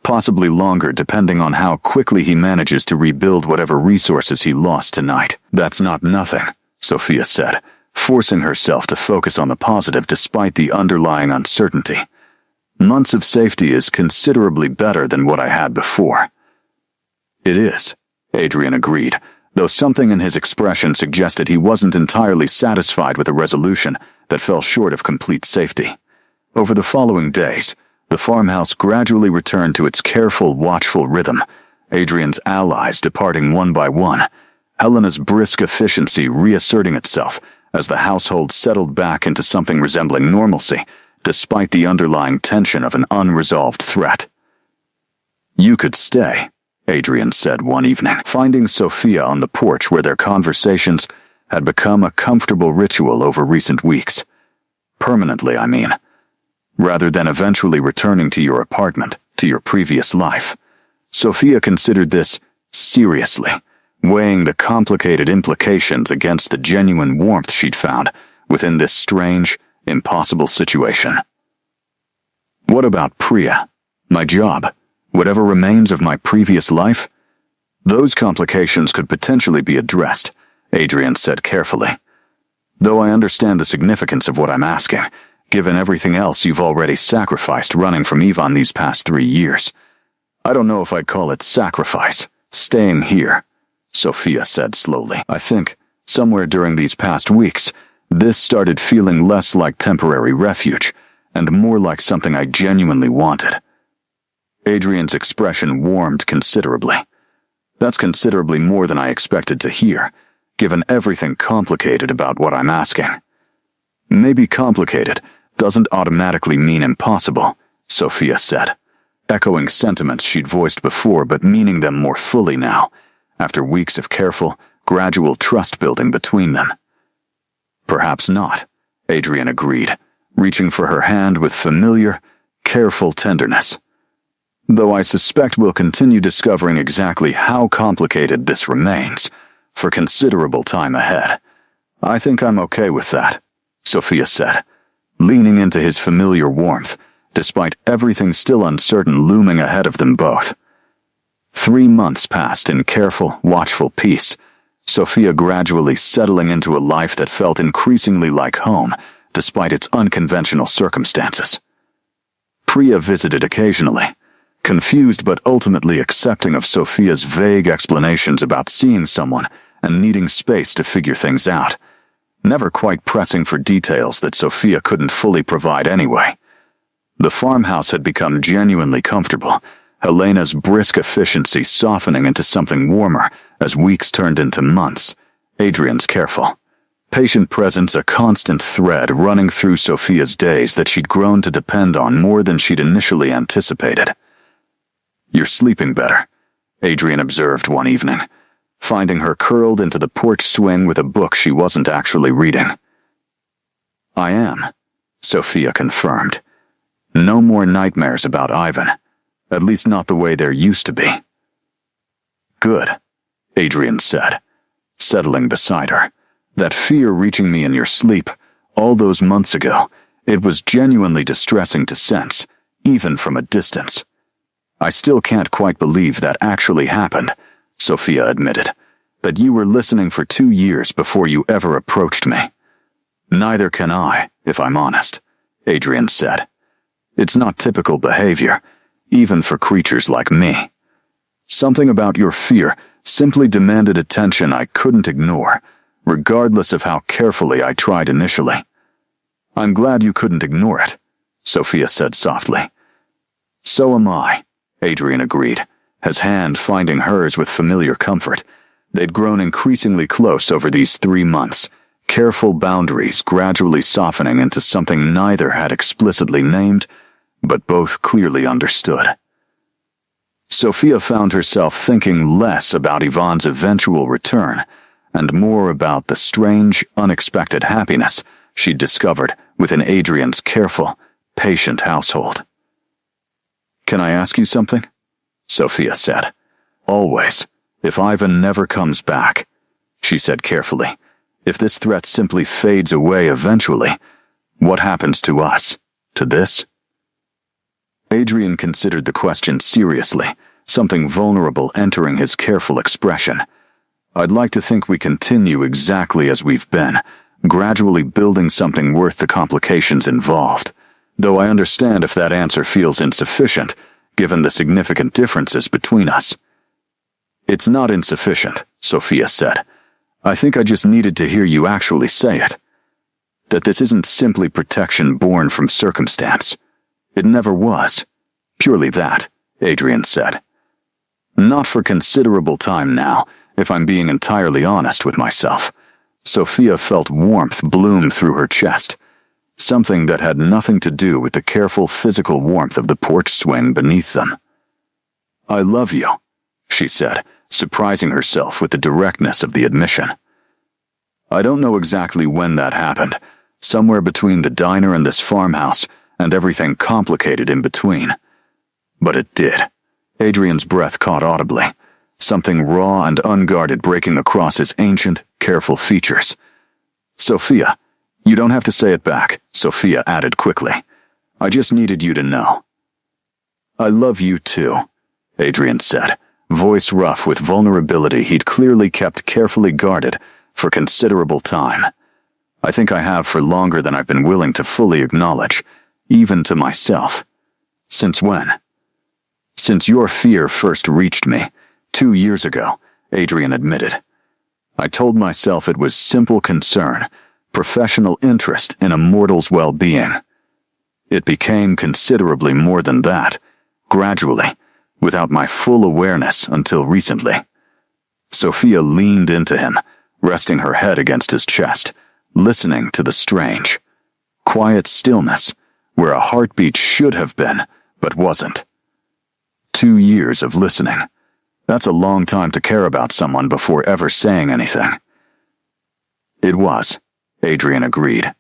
A: "Possibly longer depending on how quickly he manages to rebuild whatever resources he lost tonight." "That's not nothing," Sophia said, forcing herself to focus on the positive despite the underlying uncertainty. "Months of safety is considerably better than what I had before." "It is," Adrian agreed, though something in his expression suggested he wasn't entirely satisfied with a resolution that fell short of complete safety. Over the following days, the farmhouse gradually returned to its careful, watchful rhythm, Adrian's allies departing one by one, Helena's brisk efficiency reasserting itself as the household settled back into something resembling normalcy, despite the underlying tension of an unresolved threat. "You could stay," Adrian said one evening, finding Sophia on the porch where their conversations had become a comfortable ritual over recent weeks. "Permanently, I mean. Rather than eventually returning to your apartment, to your previous life." Sophia considered this seriously, weighing the complicated implications against the genuine warmth she'd found within this strange, impossible situation. "What about Priya? My job? Whatever remains of my previous life? Those complications could potentially be addressed," Adrian said carefully. "Though I understand the significance of what I'm asking, given everything else you've already sacrificed running from Ivan these past 3 years. I don't know if I'd call it sacrifice, staying here," Sophia said slowly. "I think, somewhere during these past weeks, this started feeling less like temporary refuge, and more like something I genuinely wanted." Adrian's expression warmed considerably. "That's considerably more than I expected to hear, given everything complicated about what I'm asking." "Maybe complicated doesn't automatically mean impossible," Sophia said, echoing sentiments she'd voiced before but meaning them more fully now, after weeks of careful, gradual trust building between them. Perhaps not, Adrian agreed, reaching for her hand with familiar, careful tenderness. Though I suspect we'll continue discovering exactly how complicated this remains for considerable time ahead. I think I'm okay with that, Sophia said, leaning into his familiar warmth, despite everything still uncertain looming ahead of them both. 3 months passed in careful, watchful peace, Sophia gradually settling into a life that felt increasingly like home, despite its unconventional circumstances. Priya visited occasionally, confused but ultimately accepting of Sophia's vague explanations about seeing someone and needing space to figure things out, never quite pressing for details that Sophia couldn't fully provide anyway. The farmhouse had become genuinely comfortable, Helena's brisk efficiency softening into something warmer as weeks turned into months, Adrian's careful, patient presence a constant thread running through Sophia's days that she'd grown to depend on more than she'd initially anticipated. "You're sleeping better," Adrian observed one evening, finding her curled into the porch swing with a book she wasn't actually reading. "I am," Sophia confirmed. "No more nightmares about Ivan, at least not the way there used to be." "Good," Adrian said, settling beside her. "That fear reaching me in your sleep, all those months ago, it was genuinely distressing to sense, even from a distance. I still can't quite believe that actually happened," Sophia admitted, "that you were listening for 2 years before you ever approached me." "Neither can I, if I'm honest," Adrian said. "It's not typical behavior, even for creatures like me. Something about your fear simply demanded attention I couldn't ignore, regardless of how carefully I tried initially." "I'm glad you couldn't ignore it," Sophia said softly. "So am I," Adrian agreed, his hand finding hers with familiar comfort. They'd grown increasingly close over these 3 months, careful boundaries gradually softening into something neither had explicitly named, but both clearly understood. Sophia found herself thinking less about Ivan's eventual return, and more about the strange, unexpected happiness she'd discovered within Adrian's careful, patient household. "Can I ask you something?" Sophia said. "Always, if Ivan never comes back," she said carefully, "if this threat simply fades away eventually, what happens to us, to this?" Adrian considered the question seriously, something vulnerable entering his careful expression. "I'd like to think we continue exactly as we've been, gradually building something worth the complications involved, though I understand if that answer feels insufficient, given the significant differences between us." "It's not insufficient," Sophia said. "I think I just needed to hear you actually say it. That this isn't simply protection born from circumstance. It never was. Purely that," Adrian said. "Not for considerable time now, if I'm being entirely honest with myself." Sophia felt warmth bloom through her chest, something that had nothing to do with the careful physical warmth of the porch swing beneath them. "I love you," she said, surprising herself with the directness of the admission. "I don't know exactly when that happened, somewhere between the diner and this farmhouse, and everything complicated in between. But it did." Adrian's breath caught audibly, something raw and unguarded breaking across his ancient, careful features. "Sophia, you don't have to say it back," Sophia added quickly. "I just needed you to know." "I love you too," Adrian said, voice rough with vulnerability he'd clearly kept carefully guarded for considerable time. "I think I have for longer than I've been willing to fully acknowledge, even to myself." "Since when?" "Since your fear first reached me, 2 years ago," Adrian admitted. "I told myself it was simple concern, professional interest in a mortal's well-being. It became considerably more than that, gradually, without my full awareness until recently." Sophia leaned into him, resting her head against his chest, listening to the strange, quiet stillness where a heartbeat should have been, but wasn't. 2 years of listening, That's a long time to care about someone before ever saying anything. It was, Adrian agreed.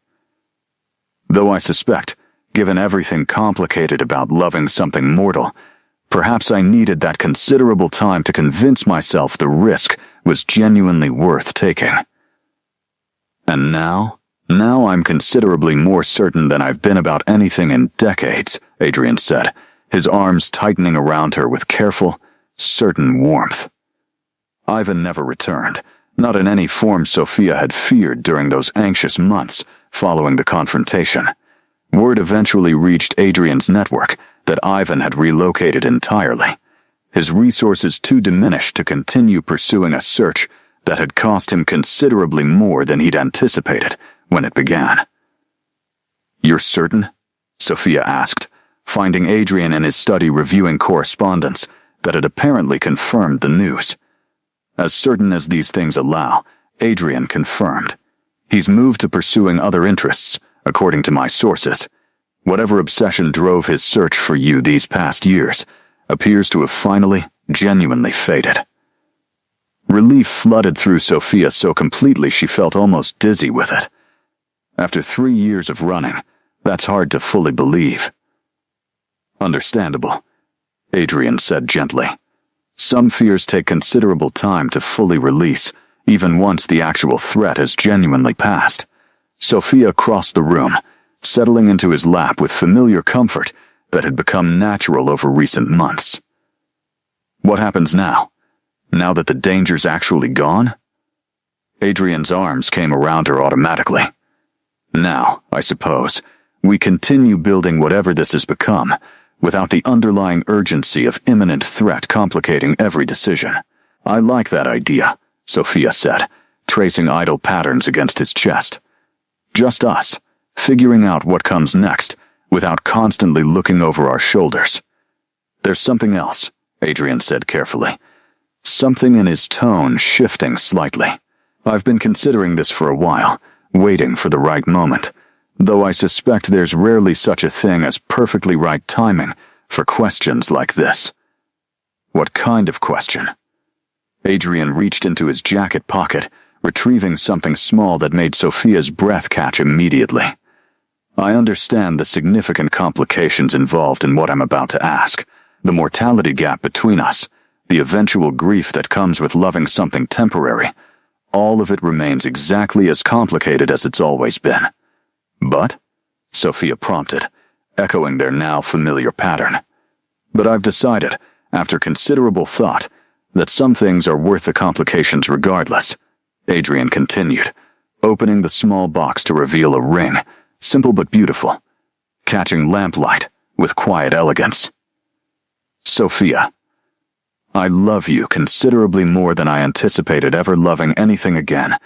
A: Though I suspect, given everything complicated about loving something mortal, perhaps I needed that considerable time to convince myself the risk was genuinely worth taking. And now I'm considerably more certain than I've been about anything in decades, Adrian said, his arms tightening around her with careful, certain warmth. Ivan never returned, not in any form Sophia had feared during those anxious months following the confrontation. Word eventually reached Adrian's network that Ivan had relocated entirely, his resources too diminished to continue pursuing a search that had cost him considerably more than he'd anticipated when it began. "You're certain?" Sophia asked, finding Adrian in his study reviewing correspondence that had apparently confirmed the news. As certain as these things allow, Adrian confirmed. "He's moved to pursuing other interests, according to my sources. Whatever obsession drove his search for you these past years appears to have finally, genuinely faded." Relief flooded through Sophia so completely she felt almost dizzy with it. After 3 years of running, that's hard to fully believe. "Understandable," Adrian said gently. "Some fears take considerable time to fully release, even once the actual threat has genuinely passed." Sophia crossed the room, settling into his lap with familiar comfort that had become natural over recent months. "What happens now? Now that the danger's actually gone?" Adrian's arms came around her automatically. "Now, I suppose, we continue building whatever this has become, without the underlying urgency of imminent threat complicating every decision." "I like that idea," Sophia said, tracing idle patterns against his chest. "Just us, figuring out what comes next, without constantly looking over our shoulders." "There's something else," Adrian said carefully, something in his tone shifting slightly. "I've been considering this for a while, waiting for the right moment, though I suspect there's rarely such a thing as perfectly right timing for questions like this." "What kind of question?" Adrian reached into his jacket pocket, retrieving something small that made Sophia's breath catch immediately. "I understand the significant complications involved in what I'm about to ask, the mortality gap between us, the eventual grief that comes with loving something temporary. All of it remains exactly as complicated as it's always been." "But?" Sophia prompted, echoing their now familiar pattern. "But I've decided, after considerable thought, that some things are worth the complications regardless," Adrian continued, opening the small box to reveal a ring, simple but beautiful, catching lamplight with quiet elegance. "Sophia, I love you considerably more than I anticipated ever loving anything again,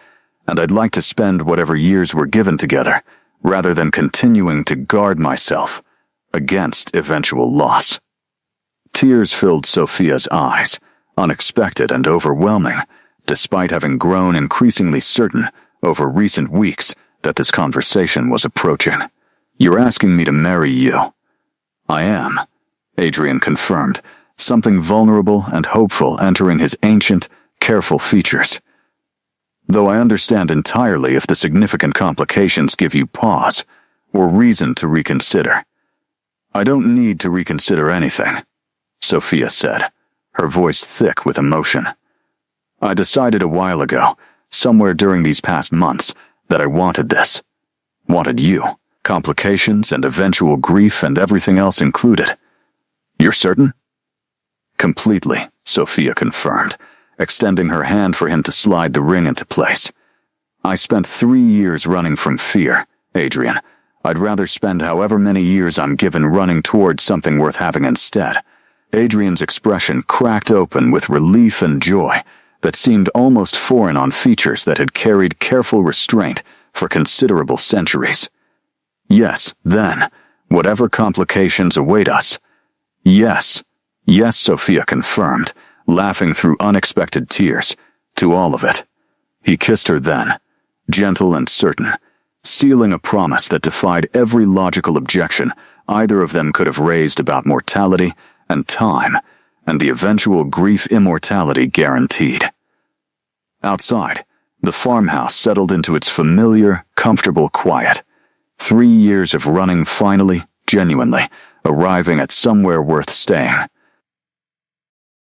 A: and I'd like to spend whatever years we're given together, rather than continuing to guard myself against eventual loss." Tears filled Sophia's eyes, unexpected and overwhelming, despite having grown increasingly certain over recent weeks that this conversation was approaching. "You're asking me to marry you." "I am," Adrian confirmed, something vulnerable and hopeful entering his ancient, careful features. "Though I understand entirely if the significant complications give you pause, or reason to reconsider." "I don't need to reconsider anything," Sophia said, her voice thick with emotion. "I decided a while ago, somewhere during these past months, that I wanted this. Wanted you, complications and eventual grief and everything else included." "You're certain?" "Completely," Sophia confirmed, extending her hand for him to slide the ring into place. "I spent 3 years running from fear, Adrian. I'd rather spend however many years I'm given running towards something worth having instead." Adrian's expression cracked open with relief and joy that seemed almost foreign on features that had carried careful restraint for considerable centuries. "Yes, then, whatever complications await us." "Yes, yes," Sophia confirmed, laughing through unexpected tears, "to all of it." He kissed her then, gentle and certain, sealing a promise that defied every logical objection either of them could have raised about mortality and time, and the eventual grief immortality guaranteed. Outside, the farmhouse settled into its familiar, comfortable quiet. 3 years of running finally, genuinely, arriving at somewhere worth staying.